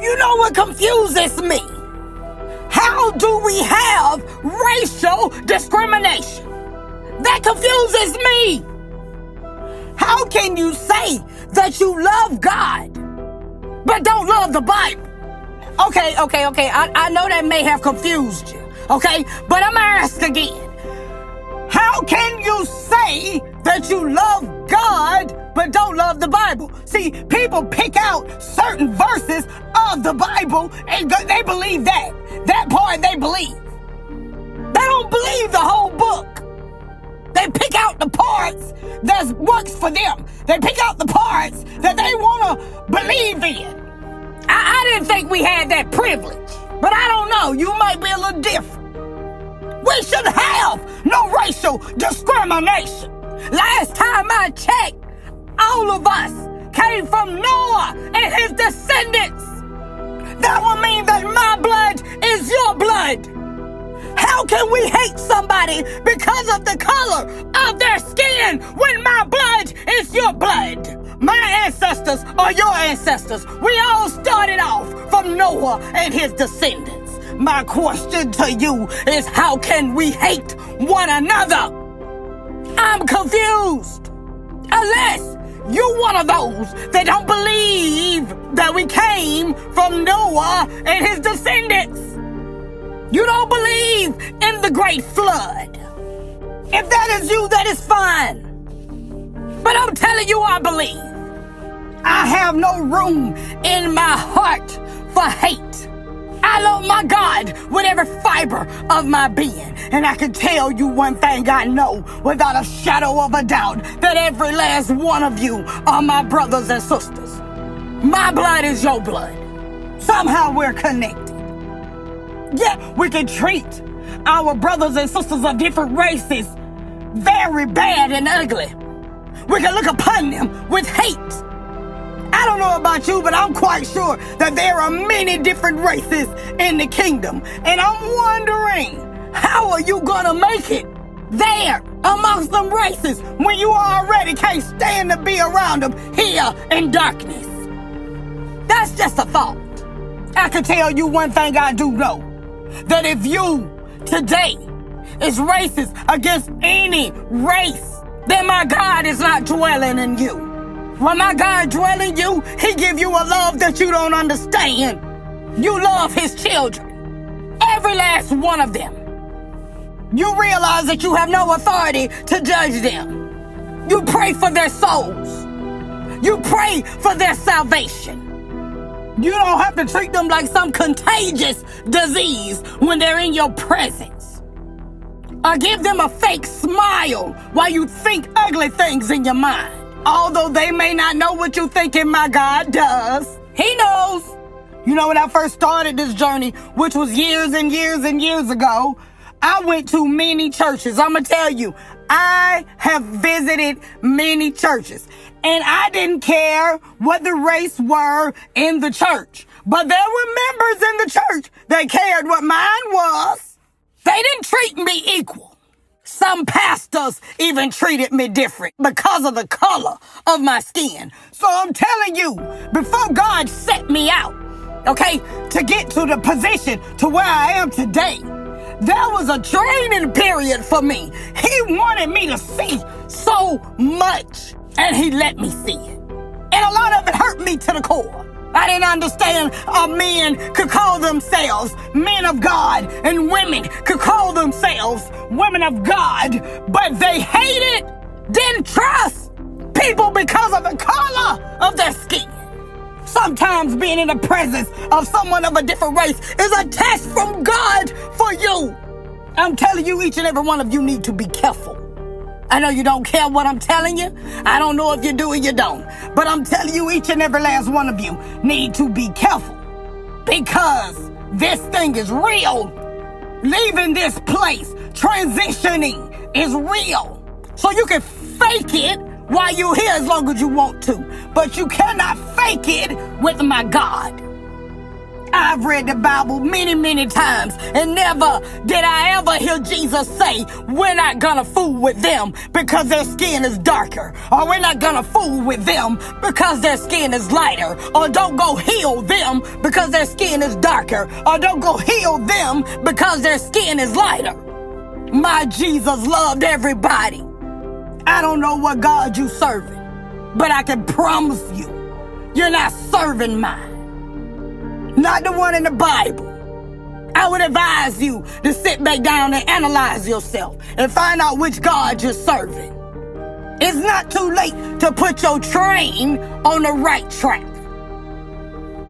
You know what confuses me? How do we have racial discrimination? That confuses me. How can you say that you love God, but don't love the Bible? Okay. I know that may have confused you, okay? But I'm gonna ask again. How can you say that you love God, but don't love the Bible? See, people pick out certain verses of the Bible and they believe that. That part they believe. They don't believe the whole book. They pick out the parts that works for them. They pick out the parts that they want to believe in. I didn't think we had that privilege, but I don't know. You might be a little different. We should have no racial discrimination. Last time I checked, all of us came from Noah and his descendants. That would mean that my blood is your blood. How can we hate somebody because of the color of their skin when my blood is your blood? My ancestors are your ancestors. We all started off from Noah and his descendants. My question to you is, how can we hate one another? I'm confused. Unless you're one of those that don't believe that we came from Noah and his descendants. You don't believe in the great flood. If that is you, that is fine. But I'm telling you, I believe. I have no room in my heart for hate. I love my God with every fiber of my being. And I can tell you one thing I know without a shadow of a doubt, that every last one of you are my brothers and sisters. My blood is your blood. Somehow we're connected. Yeah, we can treat our brothers and sisters of different races very bad and ugly. We can look upon them with hate. I don't know about you, but I'm quite sure that there are many different races in the kingdom. And I'm wondering, how are you gonna make it there amongst them races when you already can't stand to be around them here in darkness? That's just a thought. I can tell you one thing I do know, that if you today is racist against any race, then my God is not dwelling in you. When my God dwells in you, he give you a love that you don't understand. You love his children, every last one of them. You realize that you have no authority to judge them. You pray for their souls. You pray for their salvation. You don't have to treat them like some contagious disease when they're in your presence. Or give them a fake smile while you think ugly things in your mind. Although they may not know what you're thinking, my God does. He knows. You know, when I first started this journey, which was years and years and years ago, I went to many churches. I'm going to tell you, I have visited many churches. And I didn't care what the race were in the church. But there were members in the church that cared what mine was. They didn't treat me equal. Some pastors even treated me different because of the color of my skin. So I'm telling you, before God set me out, okay, to get to the position to where I am today, there was a training period for me. He wanted me to see so much, and he let me see it. And a lot of it hurt me to the core. I didn't understand how men could call themselves men of God and women could call themselves women of God, but they hated, didn't trust people because of the color of their skin. Sometimes being in the presence of someone of a different race is a test from God for you. I'm telling you, each and every one of you need to be careful. I know you don't care what I'm telling you. I don't know if you do or you don't. But I'm telling you, each and every last one of you need to be careful. Because this thing is real. Leaving this place, transitioning is real. So you can fake it while you're here as long as you want to. But you cannot fake it with my God. I've read the Bible many, many times, and never did I ever hear Jesus say, we're not gonna fool with them because their skin is darker, or we're not gonna fool with them because their skin is lighter, or don't go heal them because their skin is darker, or don't go heal them because their skin is lighter. My Jesus loved everybody. I don't know what God you serving, but I can promise you, you're not serving mine. Not the one in the Bible. I would advise you to sit back down and analyze yourself and find out which God you're serving. It's not too late to put your train on the right track.